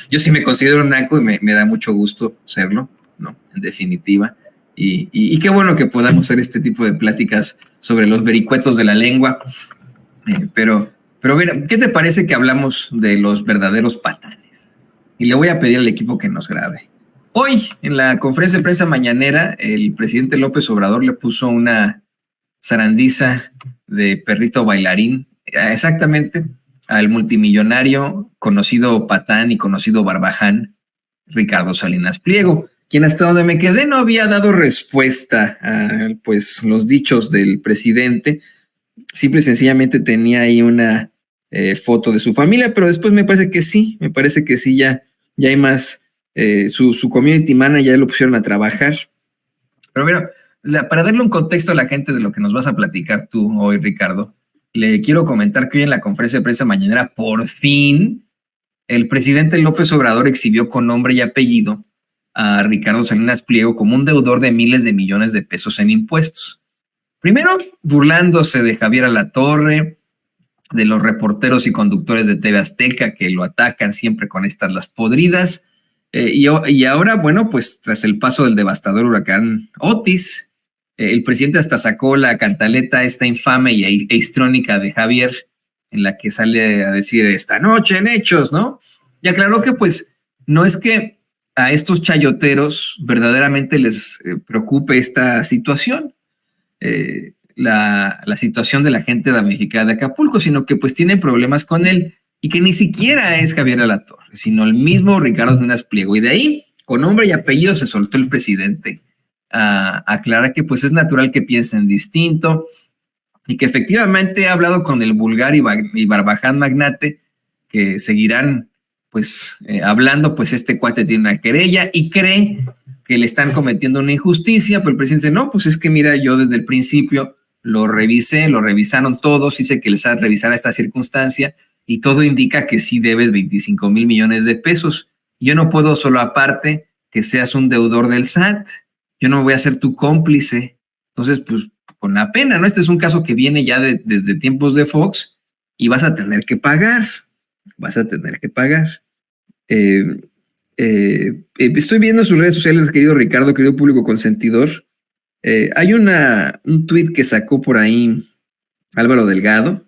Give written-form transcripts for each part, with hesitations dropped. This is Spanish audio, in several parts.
Yo sí me considero un naco y me da mucho gusto serlo, ¿no? En definitiva. Y qué bueno que podamos hacer este tipo de pláticas sobre los vericuetos de la lengua. Pero mira, ¿qué te parece que hablamos de los verdaderos patanes? Y le voy a pedir al equipo que nos grabe. Hoy, en la conferencia de prensa mañanera, el presidente López Obrador le puso una zarandiza de perrito bailarín, exactamente al multimillonario, conocido patán y conocido barbaján, Ricardo Salinas Pliego, quien hasta donde me quedé no había dado respuesta a pues, los dichos del presidente. Simple y sencillamente tenía ahí una foto de su familia, pero después me parece que sí, ya hay más, su community manager ya lo pusieron a trabajar. Pero mira, para darle un contexto a la gente de lo que nos vas a platicar tú hoy, Ricardo, le quiero comentar que hoy en la conferencia de prensa mañanera, por fin, el presidente López Obrador exhibió con nombre y apellido a Ricardo Salinas Pliego como un deudor de miles de millones de pesos en impuestos. Primero, burlándose de Javier Alatorre, de los reporteros y conductores de TV Azteca que lo atacan siempre con estas las podridas. Y ahora, bueno, pues tras el paso del devastador huracán Otis, el presidente hasta sacó la cantaleta esta infame e histrónica de Javier, en la que sale a decir esta noche en Hechos, ¿no? Y aclaró que pues no es que a estos chayoteros verdaderamente les preocupe esta situación, la situación de la gente damnificada de Acapulco, sino que pues tienen problemas con él y que ni siquiera es Javier Alatorre, sino el mismo Ricardo Salinas Pliego. Y de ahí, con nombre y apellido, se soltó el presidente a aclarar que pues es natural que piensen distinto y que efectivamente ha hablado con el vulgar y barbaján magnate, que seguirán pues hablando, pues este cuate tiene una querella y cree que le están cometiendo una injusticia, pero el presidente dice, no, pues es que mira, yo desde el principio lo revisaron todos, dice que les ha revisado esta circunstancia y todo indica que sí debes 25 mil millones de pesos. Yo no puedo solo aparte que seas un deudor del SAT, yo no voy a ser tu cómplice. Entonces, pues con la pena, ¿no? Este es un caso que viene ya desde tiempos de Fox y vas a tener que pagar. Estoy viendo sus redes sociales, querido Ricardo, querido público consentidor. Hay un tuit que sacó por ahí Álvaro Delgado,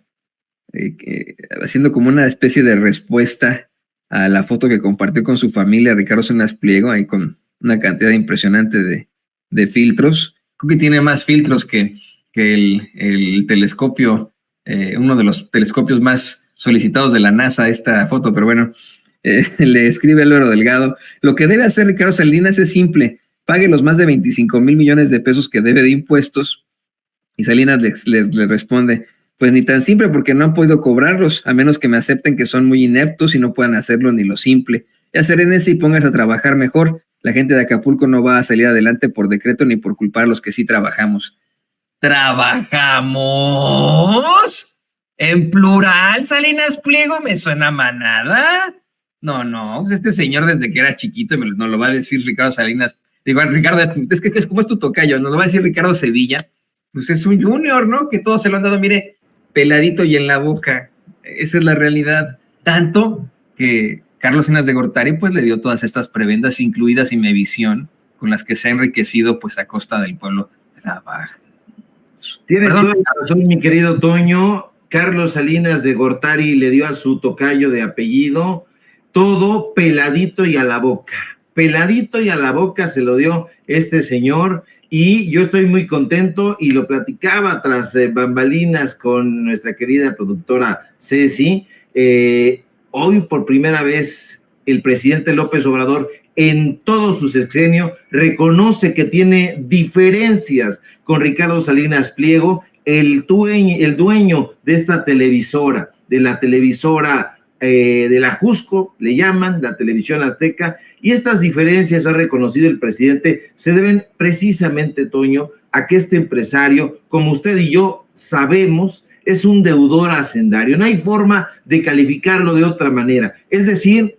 haciendo como una especie de respuesta a la foto que compartió con su familia Ricardo Salinas Pliego, ahí con una cantidad impresionante de filtros. Creo que tiene más filtros que el telescopio, uno de los telescopios más solicitados de la NASA, esta foto, pero bueno, le escribe Álvaro Delgado, lo que debe hacer Ricardo Salinas es simple, pague los más de 25 mil millones de pesos que debe de impuestos. Y Salinas le responde, pues ni tan simple porque no han podido cobrarlos, a menos que me acepten que son muy ineptos y no puedan hacerlo ni lo simple. Ya serénese y póngase a trabajar mejor. La gente de Acapulco no va a salir adelante por decreto ni por culpar a los que sí trabajamos. ¿Trabajamos? ¿En plural, Salinas Pliego? ¿Me suena manada? No, pues este señor desde que era chiquito nos lo va a decir Ricardo Salinas. Digo, Ricardo, es que como es tu tocayo, nos lo va a decir Ricardo Sevilla, pues es un junior, ¿no? Que todos se lo han dado, mire, peladito y en la boca. Esa es la realidad. Tanto que Carlos Salinas de Gortari pues le dio todas estas prebendas, incluidas Imevisión, con las que se ha enriquecido pues a costa del pueblo. Trabaja. Tienes toda la razón, mi querido Toño. Carlos Salinas de Gortari le dio a su tocayo de apellido todo peladito y a la boca. Peladito y a la boca se lo dio este señor y yo estoy muy contento y lo platicaba tras bambalinas con nuestra querida productora Ceci. Hoy por primera vez el presidente López Obrador en todo su sexenio reconoce que tiene diferencias con Ricardo Salinas Pliego, el dueño de esta televisora, de la televisora de la Jusco, le llaman, la televisión azteca, y estas diferencias, ha reconocido el presidente, se deben precisamente, Toño, a que este empresario, como usted y yo sabemos, es un deudor hacendario. No hay forma de calificarlo de otra manera. Es decir,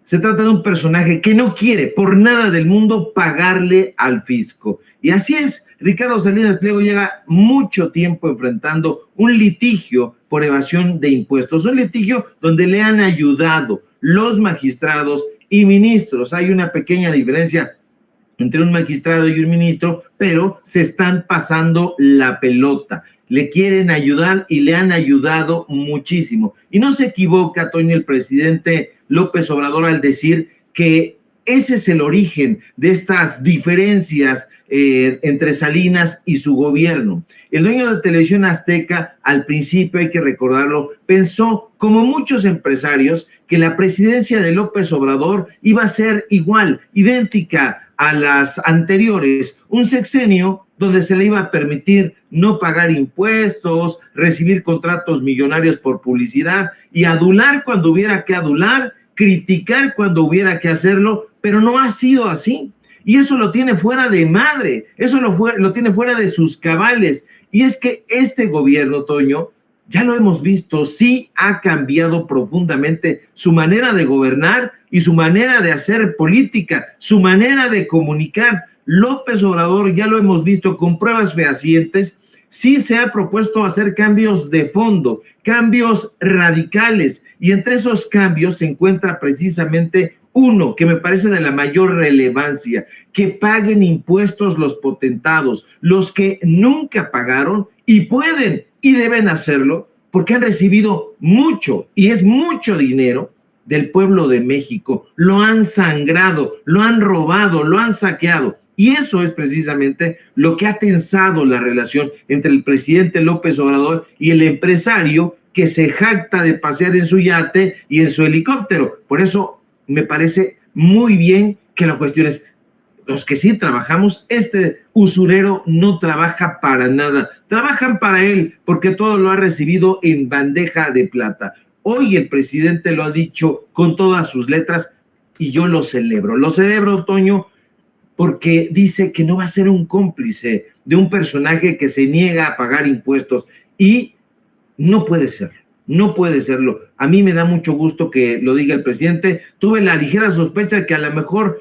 se trata de un personaje que no quiere por nada del mundo pagarle al fisco. Y así es, Ricardo Salinas Pliego lleva mucho tiempo enfrentando un litigio por evasión de impuestos, un litigio donde le han ayudado los magistrados y ministros. Hay una pequeña diferencia entre un magistrado y un ministro, pero se están pasando la pelota. Le quieren ayudar y le han ayudado muchísimo. Y no se equivoca, Toño, el presidente López Obrador al decir que ese es el origen de estas diferencias entre Salinas y su gobierno. El dueño de Televisión Azteca, al principio, hay que recordarlo, pensó, como muchos empresarios, que la presidencia de López Obrador iba a ser igual, idéntica a las anteriores, un sexenio donde se le iba a permitir no pagar impuestos, recibir contratos millonarios por publicidad y adular cuando hubiera que adular, criticar cuando hubiera que hacerlo, pero no ha sido así. Y eso lo tiene fuera de madre, eso lo tiene fuera de sus cabales. Y es que este gobierno, Toño, ya lo hemos visto, sí ha cambiado profundamente su manera de gobernar y su manera de hacer política, su manera de comunicar. López Obrador, ya lo hemos visto con pruebas fehacientes, sí se ha propuesto hacer cambios de fondo, cambios radicales, y entre esos cambios se encuentra precisamente uno que me parece de la mayor relevancia: que paguen impuestos los potentados, los que nunca pagaron y pueden y deben hacerlo porque han recibido mucho, y es mucho dinero, del pueblo de México. Lo han sangrado, lo han robado, lo han saqueado. Y eso es precisamente lo que ha tensado la relación entre el presidente López Obrador y el empresario que se jacta de pasear en su yate y en su helicóptero. Por eso me parece muy bien que la cuestión es, los que sí trabajamos, este usurero no trabaja para nada, trabajan para él porque todo lo ha recibido en bandeja de plata. Hoy el presidente lo ha dicho con todas sus letras y yo lo celebro, Toño, porque dice que no va a ser un cómplice de un personaje que se niega a pagar impuestos, y no puede serlo. A mí me da mucho gusto que lo diga el presidente. Tuve la ligera sospecha de que a lo mejor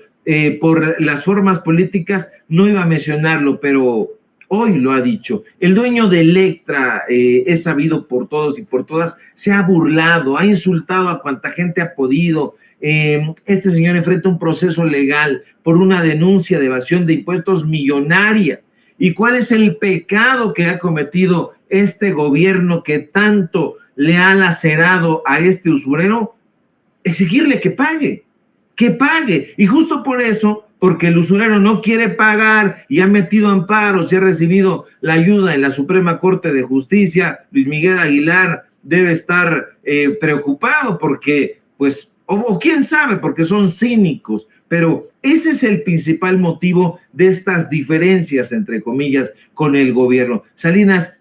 por las formas políticas no iba a mencionarlo, pero hoy lo ha dicho. El dueño de Electra, es sabido por todos y por todas, se ha burlado, ha insultado a cuanta gente ha podido. Este señor enfrenta un proceso legal por una denuncia de evasión de impuestos millonaria. ¿Y cuál es el pecado que ha cometido este gobierno que tanto le ha lacerado a este usurero? Exigirle que pague. Y justo por eso, porque el usurero no quiere pagar y ha metido amparos y ha recibido la ayuda en la Suprema Corte de Justicia, Luis Miguel Aguilar debe estar preocupado porque, pues, o quién sabe, porque son cínicos, pero ese es el principal motivo de estas diferencias, entre comillas, con el gobierno. Salinas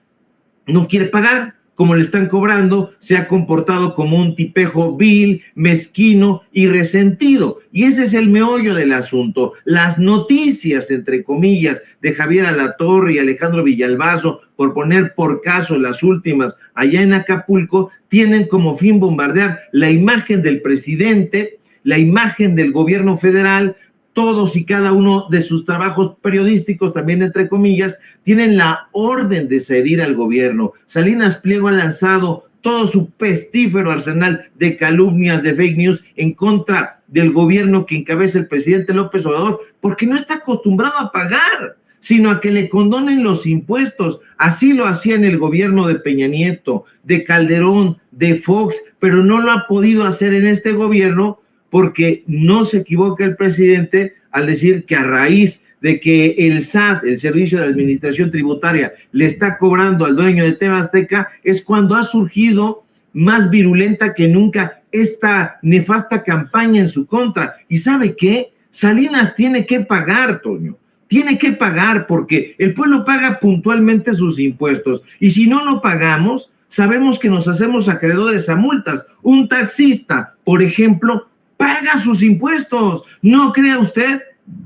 no quiere pagar, como le están cobrando, se ha comportado como un tipejo vil, mezquino y resentido. Y ese es el meollo del asunto. Las noticias, entre comillas, de Javier Alatorre y Alejandro Villalbazo, por poner por caso las últimas allá en Acapulco, tienen como fin bombardear la imagen del presidente, la imagen del gobierno federal. Todos y cada uno de sus trabajos periodísticos, también entre comillas, tienen la orden de seguir al gobierno. Salinas Pliego ha lanzado todo su pestífero arsenal de calumnias, de fake news en contra del gobierno que encabeza el presidente López Obrador, porque no está acostumbrado a pagar, sino a que le condonen los impuestos. Así lo hacía en el gobierno de Peña Nieto, de Calderón, de Fox, pero no lo ha podido hacer en este gobierno, porque no se equivoca el presidente al decir que a raíz de que el SAT, el Servicio de Administración Tributaria, le está cobrando al dueño de TV Azteca, es cuando ha surgido más virulenta que nunca esta nefasta campaña en su contra. ¿Y sabe qué? Salinas tiene que pagar, Toño. Tiene que pagar porque el pueblo paga puntualmente sus impuestos. Y si no lo pagamos, sabemos que nos hacemos acreedores a multas. Un taxista, por ejemplo, paga sus impuestos. No crea usted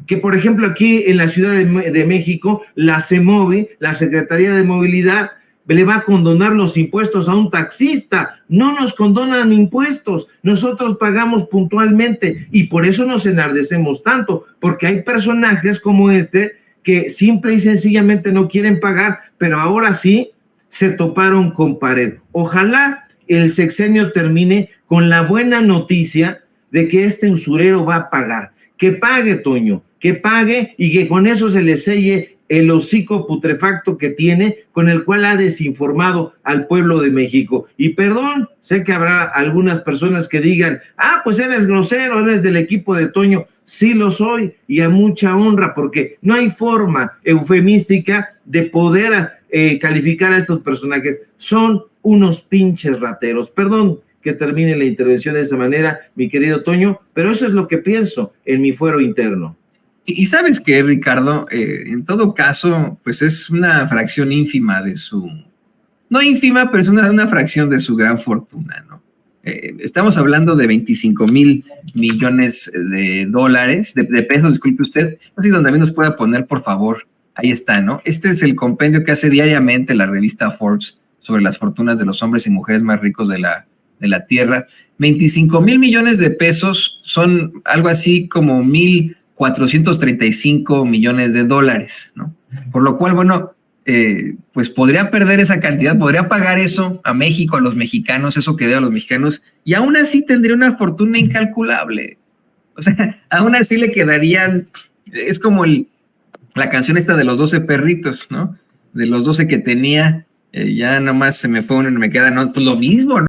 que, por ejemplo, aquí en la Ciudad de México, la CEMOVI, la Secretaría de Movilidad, le va a condonar los impuestos a un taxista. No nos condonan impuestos, nosotros pagamos puntualmente y por eso nos enardecemos tanto, porque hay personajes como este que simple y sencillamente no quieren pagar, pero ahora sí se toparon con pared. Ojalá el sexenio termine con la buena noticia de que este usurero va a pagar. Que pague, Toño, que pague y que con eso se le selle el hocico putrefacto que tiene, con el cual ha desinformado al pueblo de México. Y perdón, sé que habrá algunas personas que digan, pues eres grosero, eres del equipo de Toño. Sí lo soy, y a mucha honra, porque no hay forma eufemística de poder calificar a estos personajes. Son unos pinches rateros. Perdón que termine la intervención de esa manera, mi querido Toño, pero eso es lo que pienso en mi fuero interno. Y sabes que, Ricardo, en todo caso, pues es una fracción ínfima de su, no ínfima, pero es una fracción de su gran fortuna, ¿no? Estamos hablando de 25 mil millones de dólares, de pesos, disculpe usted, no sé si donde a mí nos pueda poner, por favor, ahí está, ¿no? Este es el compendio que hace diariamente la revista Forbes sobre las fortunas de los hombres y mujeres más ricos de la Tierra. 25 mil millones de pesos son algo así como 1,435 millones de dólares, ¿no? Por lo cual, bueno, pues podría perder esa cantidad, podría pagar eso a México, a los mexicanos, eso que debe a los mexicanos, y aún así tendría una fortuna incalculable. O sea, aún así le quedarían, es como la canción esta de los 12 perritos, ¿no? De los 12 que tenía, ya nomás se me fue uno y me queda, no, pues lo mismo, ¿no?